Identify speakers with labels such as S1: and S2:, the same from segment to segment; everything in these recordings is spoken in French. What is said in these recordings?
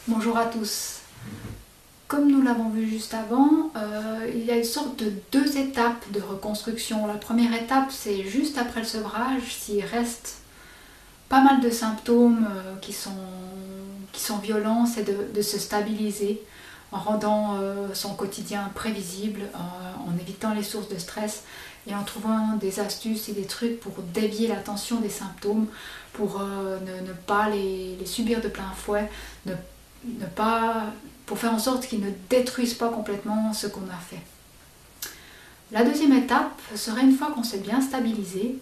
S1: Bonjour à tous. Comme nous l'avons vu juste avant, il y a une sorte de deux étapes de reconstruction. La première étape, c'est juste après le sevrage, s'il reste pas mal de symptômes qui sont violents, c'est de se stabiliser en rendant son quotidien prévisible, en évitant les sources de stress et en trouvant des astuces et des trucs pour dévier l'attention des symptômes, pour ne pas les subir de plein fouet, pour faire en sorte qu'ils ne détruisent pas complètement ce qu'on a fait. La deuxième étape serait, une fois qu'on s'est bien stabilisé,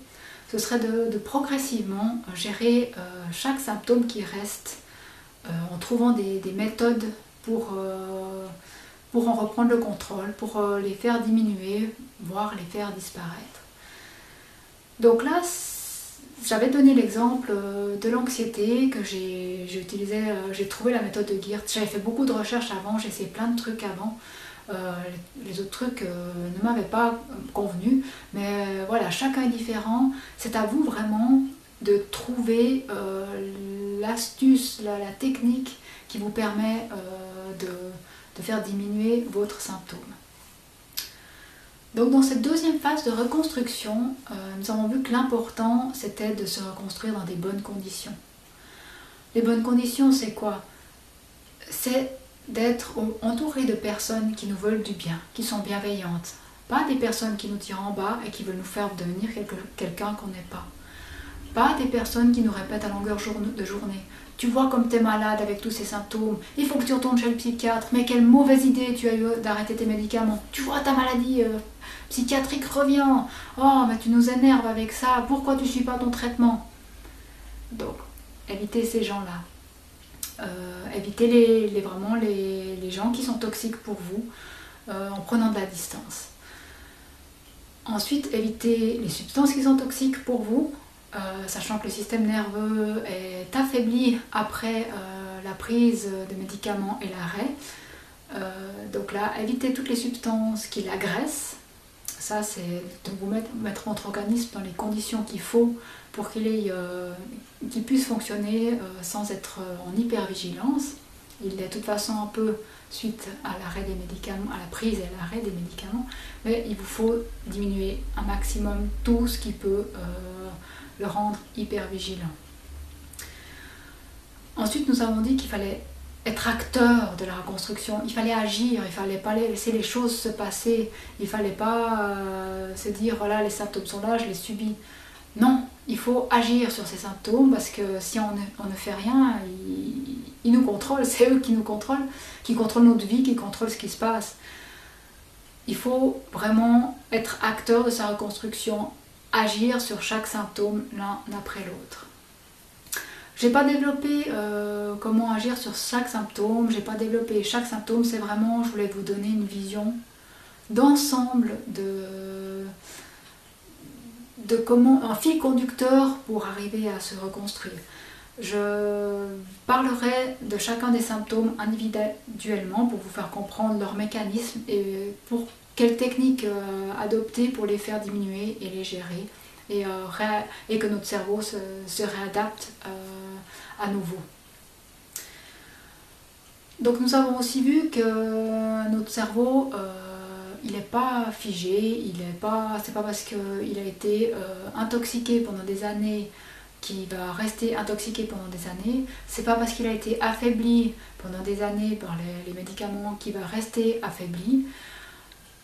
S1: ce serait de progressivement gérer chaque symptôme qui reste en trouvant des méthodes pour en reprendre le contrôle, pour les faire diminuer, voire les faire disparaître. Donc là, j'avais donné l'exemple de l'anxiété que j'ai trouvé la méthode de Geert. J'avais fait beaucoup de recherches avant, j'ai essayé plein de trucs avant. Les autres trucs ne m'avaient pas convenu, mais voilà, chacun est différent. C'est à vous vraiment de trouver l'astuce, la technique qui vous permet de faire diminuer votre symptôme. Donc dans cette deuxième phase de reconstruction, nous avons vu que l'important c'était de se reconstruire dans des bonnes conditions. Les bonnes conditions, c'est quoi? C'est d'être entouré de personnes qui nous veulent du bien, qui sont bienveillantes. Pas des personnes qui nous tirent en bas et qui veulent nous faire devenir quelqu'un qu'on n'est pas. Pas des personnes qui nous répètent à longueur de journée: tu vois comme tu es malade avec tous ces symptômes, il faut que tu retournes chez le psychiatre, mais quelle mauvaise idée tu as eu d'arrêter tes médicaments, tu vois ta maladie psychiatrique revient, oh mais tu nous énerves avec ça, pourquoi tu ne suis pas ton traitement? Donc, évitez ces gens-là. Évitez vraiment les gens qui sont toxiques pour vous en prenant de la distance. Ensuite, évitez les substances qui sont toxiques pour vous, sachant que le système nerveux est affaibli après la prise de médicaments et l'arrêt. Donc là, évitez toutes les substances qui l'agressent. Ça, c'est de vous mettre votre organisme dans les conditions qu'il faut pour qu'il puisse fonctionner sans être en hypervigilance. Il est de toute façon un peu suite à l'arrêt des médicaments, à la prise et à l'arrêt des médicaments, mais il vous faut diminuer un maximum tout ce qui peut le rendre hyper vigilant. Ensuite, nous avons dit qu'il fallait être acteur de la reconstruction, il fallait agir, il ne fallait pas laisser les choses se passer, il ne fallait pas se dire voilà les symptômes sont là, je les subis. Non, il faut agir sur ces symptômes parce que si on ne fait rien, ils nous contrôlent, c'est eux qui nous contrôlent, qui contrôlent notre vie, qui contrôlent ce qui se passe. Il faut vraiment être acteur de sa reconstruction, agir sur chaque symptôme l'un après l'autre. Je n'ai pas développé comment agir sur chaque symptôme, je n'ai pas développé chaque symptôme, c'est vraiment, je voulais vous donner une vision d'ensemble de comment, un fil conducteur pour arriver à se reconstruire. Je parlerai de chacun des symptômes individuellement pour vous faire comprendre leur mécanisme et pour quelles techniques adopter pour les faire diminuer et les gérer et que notre cerveau se réadapte à nouveau. Donc nous avons aussi vu que notre cerveau il n'est pas figé, c'est pas parce qu'il a été intoxiqué pendant des années qu'il va rester intoxiqué pendant des années, c'est pas parce qu'il a été affaibli pendant des années par les médicaments qu'il va rester affaibli.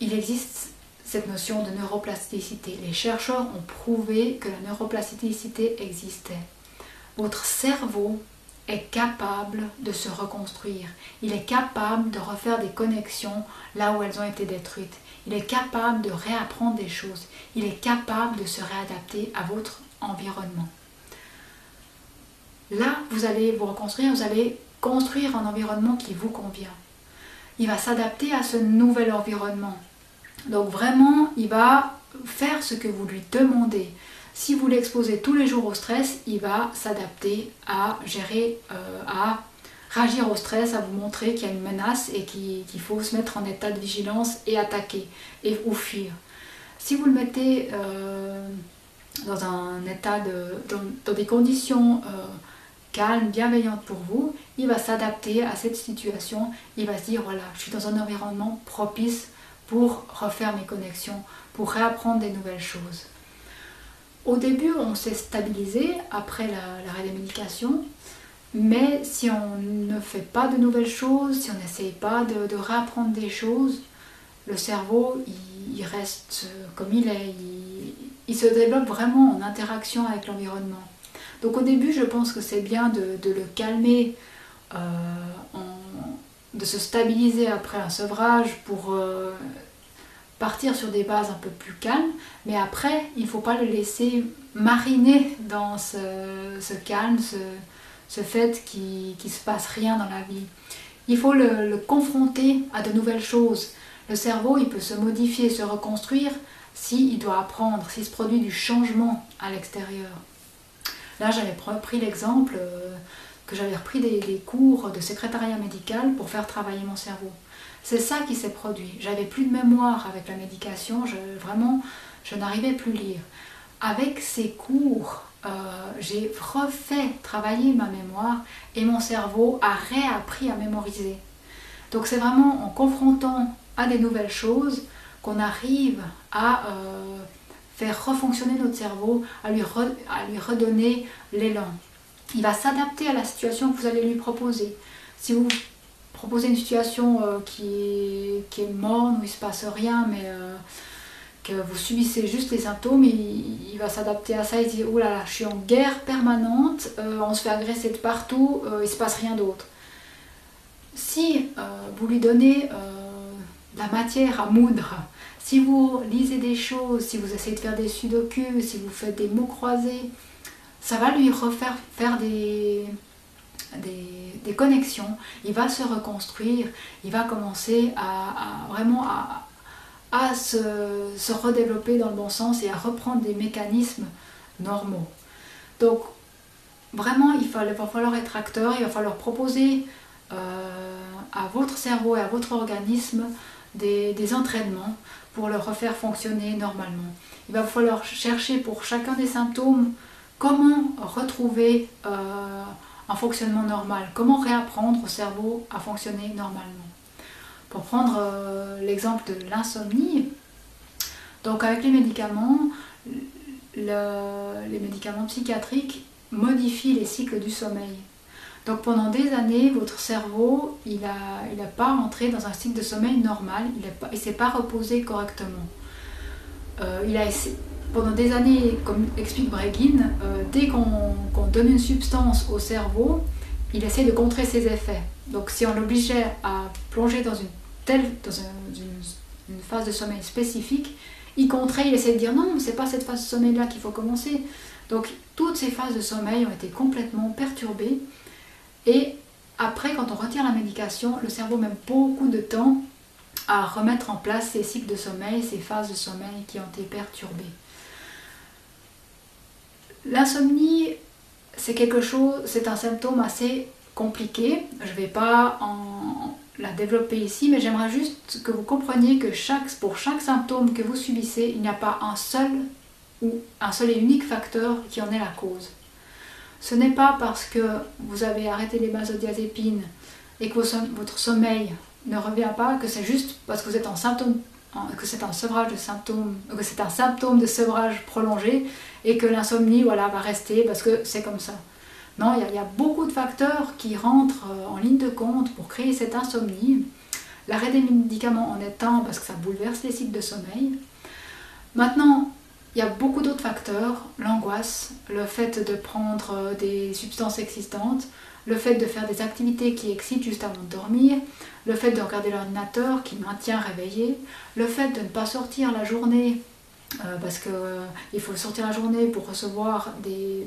S1: Il existe cette notion de neuroplasticité. Les chercheurs ont prouvé que la neuroplasticité existait. Votre cerveau est capable de se reconstruire. Il est capable de refaire des connexions là où elles ont été détruites. Il est capable de réapprendre des choses. Il est capable de se réadapter à votre environnement. Là, vous allez vous reconstruire, vous allez construire un environnement qui vous convient. Il va s'adapter à ce nouvel environnement. Donc vraiment, il va faire ce que vous lui demandez. Si vous l'exposez tous les jours au stress, il va s'adapter à gérer, à réagir au stress, à vous montrer qu'il y a une menace et qu'il faut se mettre en état de vigilance et attaquer ou fuir. Si vous le mettez dans un état dans des conditions calme, bienveillante pour vous, il va s'adapter à cette situation, il va se dire voilà, je suis dans un environnement propice pour refaire mes connexions, pour réapprendre des nouvelles choses. Au début, on s'est stabilisé après l'arrêt des médications, mais si on ne fait pas de nouvelles choses, si on n'essaye pas de réapprendre des choses, le cerveau, il reste comme il est, il se développe vraiment en interaction avec l'environnement. Donc au début, je pense que c'est bien de le calmer, de se stabiliser après un sevrage pour partir sur des bases un peu plus calmes, mais après, il ne faut pas le laisser mariner dans ce calme, ce fait qu'il ne se passe rien dans la vie. Il faut le confronter à de nouvelles choses. Le cerveau, il peut se modifier, se reconstruire s'il doit apprendre, s'il se produit du changement à l'extérieur. Là, j'avais pris l'exemple que j'avais repris des cours de secrétariat médical pour faire travailler mon cerveau. C'est ça qui s'est produit. J'avais plus de mémoire avec la médication, je n'arrivais plus à lire. Avec ces cours, j'ai refait travailler ma mémoire et mon cerveau a réappris à mémoriser. Donc c'est vraiment en confrontant à des nouvelles choses qu'on arrive à faire refonctionner notre cerveau, à lui redonner l'élan. Il va s'adapter à la situation que vous allez lui proposer. Si vous proposez une situation qui est morne, où il ne se passe rien, mais que vous subissez juste les symptômes, il va s'adapter à ça, il dit « Oh là là, je suis en guerre permanente, on se fait agresser de partout, il ne se passe rien d'autre. » Si vous lui donnez de la matière à moudre, si vous lisez des choses, si vous essayez de faire des sudoku, si vous faites des mots croisés, ça va lui refaire faire des connexions, il va se reconstruire, il va commencer à vraiment se redévelopper dans le bon sens et à reprendre des mécanismes normaux. Donc vraiment il va falloir être acteur, il va falloir proposer à votre cerveau et à votre organisme des entraînements pour le refaire fonctionner normalement. Il va falloir chercher pour chacun des symptômes comment retrouver un fonctionnement normal, comment réapprendre au cerveau à fonctionner normalement. Pour prendre l'exemple de l'insomnie, donc avec les médicaments psychiatriques modifient les cycles du sommeil. Donc pendant des années, votre cerveau, il n'a pas entré dans un cycle de sommeil normal, il ne s'est pas reposé correctement. Pendant des années, comme explique Breggin, dès qu'on donne une substance au cerveau, il essaie de contrer ses effets. Donc si on l'obligeait à plonger dans une phase de sommeil spécifique, il contrait, il essaie de dire non, c'est pas cette phase de sommeil là qu'il faut commencer. Donc toutes ces phases de sommeil ont été complètement perturbées et après, quand on retire la médication, le cerveau met beaucoup de temps à remettre en place ces cycles de sommeil, ces phases de sommeil qui ont été perturbées. L'insomnie, c'est un symptôme assez compliqué. Je ne vais pas la développer ici, mais j'aimerais juste que vous compreniez que pour chaque symptôme que vous subissez, il n'y a pas un seul et unique facteur qui en est la cause. Ce n'est pas parce que vous avez arrêté les benzodiazépines et que votre sommeil ne revient pas que c'est juste parce que vous êtes que c'est un sevrage de symptômes, que c'est un symptôme de sevrage prolongé et que l'insomnie va rester parce que c'est comme ça. Non, il y a beaucoup de facteurs qui rentrent en ligne de compte pour créer cette insomnie. L'arrêt des médicaments en est un parce que ça bouleverse les cycles de sommeil. Maintenant, il y a beaucoup d'autres facteurs, l'angoisse, le fait de prendre des substances excitantes, le fait de faire des activités qui excitent juste avant de dormir, le fait de regarder l'ordinateur qui maintient réveillé, le fait de ne pas sortir la journée parce qu'il faut sortir la journée pour recevoir de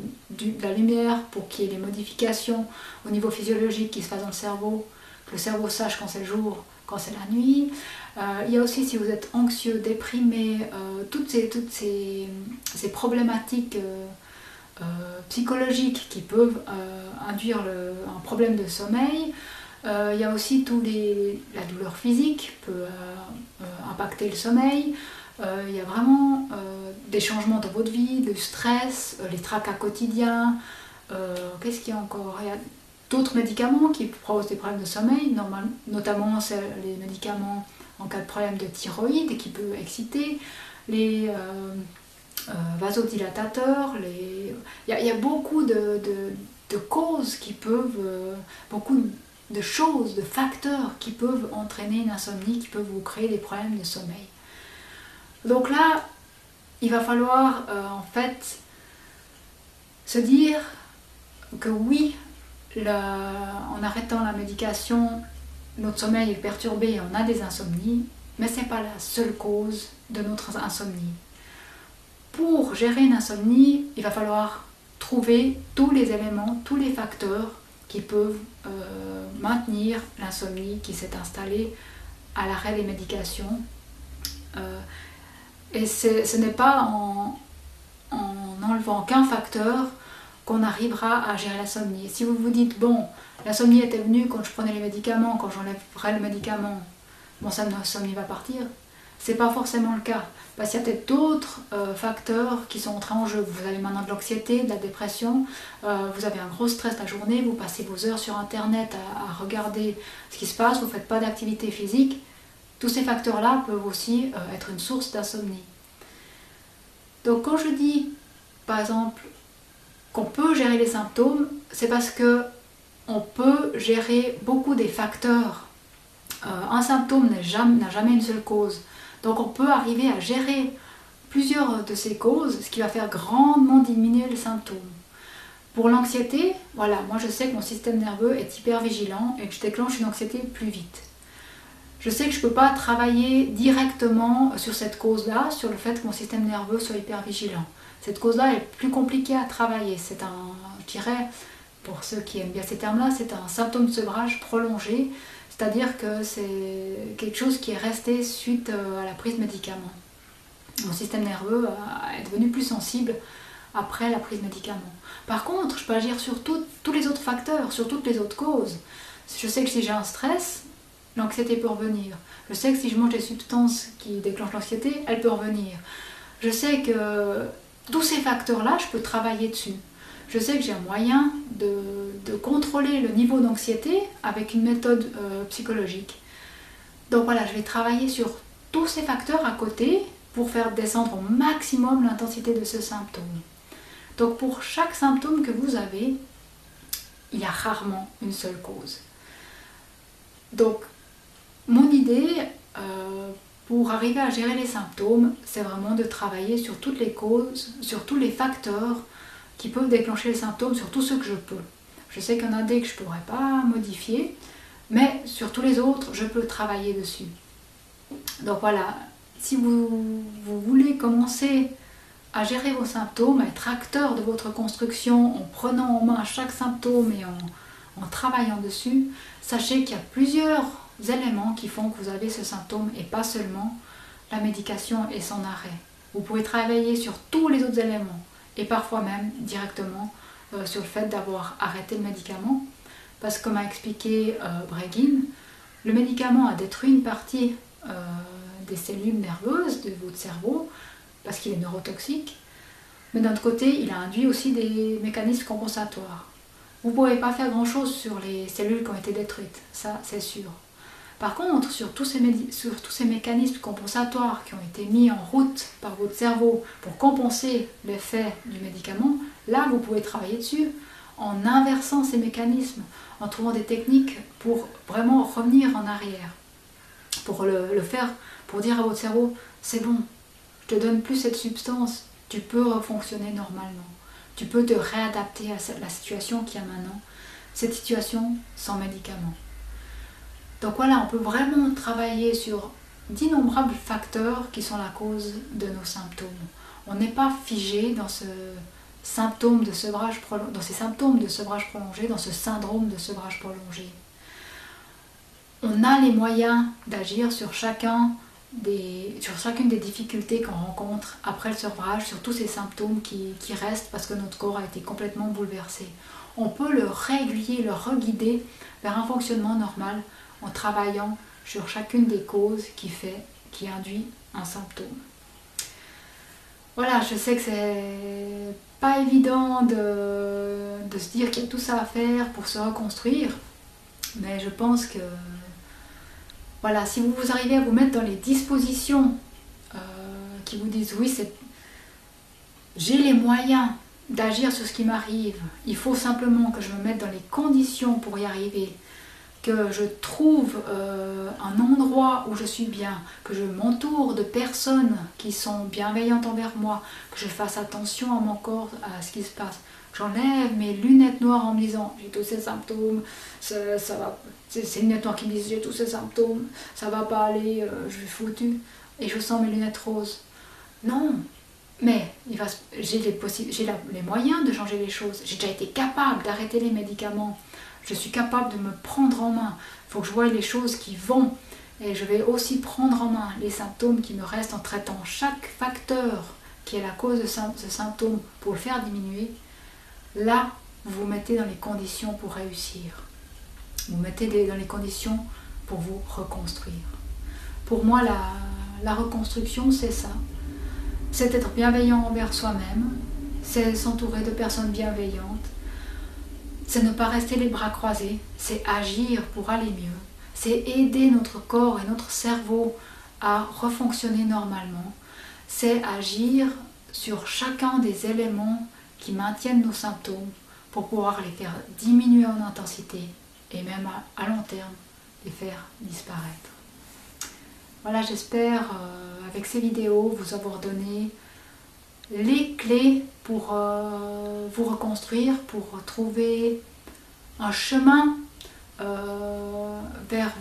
S1: la lumière, pour qu'il y ait des modifications au niveau physiologique qui se fassent dans le cerveau, que le cerveau sache quand c'est le jour, quand c'est la nuit. Il y a aussi si vous êtes anxieux, déprimé, toutes ces problématiques psychologiques qui peuvent induire un problème de sommeil. Il y a aussi la douleur physique peut impacter le sommeil. Il y a vraiment des changements dans votre vie, le stress, les tracas quotidiens, Qu'est-ce qu'il y a encore? Il y a d'autres médicaments qui causent des problèmes de sommeil, notamment les médicaments en cas de problème de thyroïde qui peut exciter, les vasodilatateurs, il y a beaucoup de causes qui peuvent, beaucoup de choses, de facteurs qui peuvent entraîner une insomnie, qui peuvent vous créer des problèmes de sommeil. Donc là, il va falloir en fait se dire que oui, en arrêtant la médication, notre sommeil est perturbé et on a des insomnies, mais ce n'est pas la seule cause de notre insomnie. Pour gérer une insomnie, il va falloir trouver tous les éléments, tous les facteurs qui peuvent maintenir l'insomnie qui s'est installée à l'arrêt des médications. Et ce n'est pas en enlevant qu'un facteur qu'on arrivera à gérer l'insomnie. Si vous vous dites, bon, l'insomnie était venue quand je prenais les médicaments, quand j'enlèverai le médicament, mon insomnie va partir, c'est pas forcément le cas. Parce qu'il y a peut-être d'autres facteurs qui sont entrés en jeu. Vous avez maintenant de l'anxiété, de la dépression, vous avez un gros stress la journée, vous passez vos heures sur internet à regarder ce qui se passe, vous ne faites pas d'activité physique. Tous ces facteurs-là peuvent aussi être une source d'insomnie. Donc quand je dis, par exemple, qu'on peut gérer les symptômes, c'est parce que on peut gérer beaucoup des facteurs. Un symptôme n'a jamais une seule cause. Donc on peut arriver à gérer plusieurs de ces causes, ce qui va faire grandement diminuer les symptômes. Pour l'anxiété, voilà, moi je sais que mon système nerveux est hyper vigilant et que je déclenche une anxiété plus vite. Je sais que je ne peux pas travailler directement sur cette cause-là, sur le fait que mon système nerveux soit hyper vigilant. Cette cause-là est plus compliquée à travailler. C'est je dirais, pour ceux qui aiment bien ces termes-là, c'est un symptôme de sevrage prolongé, c'est-à-dire que c'est quelque chose qui est resté suite à la prise de médicaments. Mon système nerveux est devenu plus sensible après la prise de médicaments. Par contre, je peux agir sur tous les autres facteurs, sur toutes les autres causes. Je sais que si j'ai un stress, l'anxiété peut revenir. Je sais que si je mange des substances qui déclenchent l'anxiété, elle peut revenir. Je sais que tous ces facteurs-là, je peux travailler dessus. Je sais que j'ai un moyen de contrôler le niveau d'anxiété avec une méthode psychologique. Donc voilà, je vais travailler sur tous ces facteurs à côté pour faire descendre au maximum l'intensité de ce symptôme. Donc pour chaque symptôme que vous avez, il y a rarement une seule cause. Donc mon idée pour arriver à gérer les symptômes, c'est vraiment de travailler sur toutes les causes, sur tous les facteurs qui peuvent déclencher les symptômes, sur tout ce que je peux. Je sais qu'il y en a des que je ne pourrais pas modifier, mais sur tous les autres, je peux travailler dessus. Donc voilà, si vous voulez commencer à gérer vos symptômes, à être acteur de votre construction en prenant en main chaque symptôme et en travaillant dessus, sachez qu'il y a plusieurs éléments qui font que vous avez ce symptôme et pas seulement la médication et son arrêt. Vous pouvez travailler sur tous les autres éléments et parfois même directement sur le fait d'avoir arrêté le médicament parce que comme a expliqué Breggin, le médicament a détruit une partie des cellules nerveuses de votre cerveau parce qu'il est neurotoxique, mais d'un autre côté il a induit aussi des mécanismes compensatoires. Vous ne pouvez pas faire grand chose sur les cellules qui ont été détruites, ça c'est sûr. Par contre, sur tous ces mécanismes compensatoires qui ont été mis en route par votre cerveau pour compenser l'effet du médicament, là vous pouvez travailler dessus en inversant ces mécanismes, en trouvant des techniques pour vraiment revenir en arrière. Pour le faire, pour dire à votre cerveau, c'est bon, je te donne plus cette substance, tu peux refonctionner normalement. Tu peux te réadapter à la situation qu'il y a maintenant, cette situation sans médicaments. Donc voilà, on peut vraiment travailler sur d'innombrables facteurs qui sont la cause de nos symptômes. On n'est pas figé dans ce symptôme de sevrage dans ces symptômes de sevrage prolongé, dans ce syndrome de sevrage prolongé. On a les moyens d'agir sur chacune des difficultés qu'on rencontre après le sevrage, sur tous ces symptômes qui restent parce que notre corps a été complètement bouleversé. On peut le réaiguiller, le reguider vers un fonctionnement normal en travaillant sur chacune des causes qui induit un symptôme. Voilà, je sais que c'est pas évident de se dire qu'il y a tout ça à faire pour se reconstruire, mais je pense que voilà, si vous arrivez à vous mettre dans les dispositions qui vous disent oui, j'ai les moyens d'agir sur ce qui m'arrive, il faut simplement que je me mette dans les conditions pour y arriver, que je trouve un endroit où je suis bien, que je m'entoure de personnes qui sont bienveillantes envers moi, que je fasse attention à mon corps, à ce qui se passe. J'enlève mes lunettes noires en me disant j'ai tous ces symptômes, ça va, c'est une lunette noire qui me dit j'ai tous ces symptômes, ça va pas aller, je suis foutue, et je sens mes lunettes roses. Non, mais j'ai les moyens de changer les choses, j'ai déjà été capable d'arrêter les médicaments. Je suis capable de me prendre en main. Il faut que je voie les choses qui vont. Et je vais aussi prendre en main les symptômes qui me restent en traitant chaque facteur qui est la cause de ce symptôme pour le faire diminuer. Là, vous vous mettez dans les conditions pour réussir. Vous mettez dans les conditions pour vous reconstruire. Pour moi, la reconstruction, c'est ça. C'est être bienveillant envers soi-même. C'est s'entourer de personnes bienveillantes. C'est ne pas rester les bras croisés, c'est agir pour aller mieux, c'est aider notre corps et notre cerveau à refonctionner normalement, c'est agir sur chacun des éléments qui maintiennent nos symptômes pour pouvoir les faire diminuer en intensité et même à long terme les faire disparaître. Voilà, j'espère avec ces vidéos vous avoir donné les clés pour vous reconstruire, pour trouver un chemin vers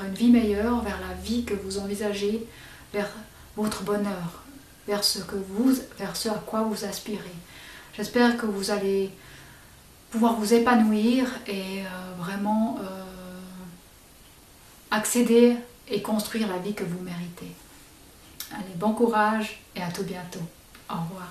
S1: une vie meilleure, vers la vie que vous envisagez, vers votre bonheur, vers ce à quoi vous aspirez. J'espère que vous allez pouvoir vous épanouir et vraiment accéder et construire la vie que vous méritez. Allez, bon courage et à tout bientôt. Au revoir.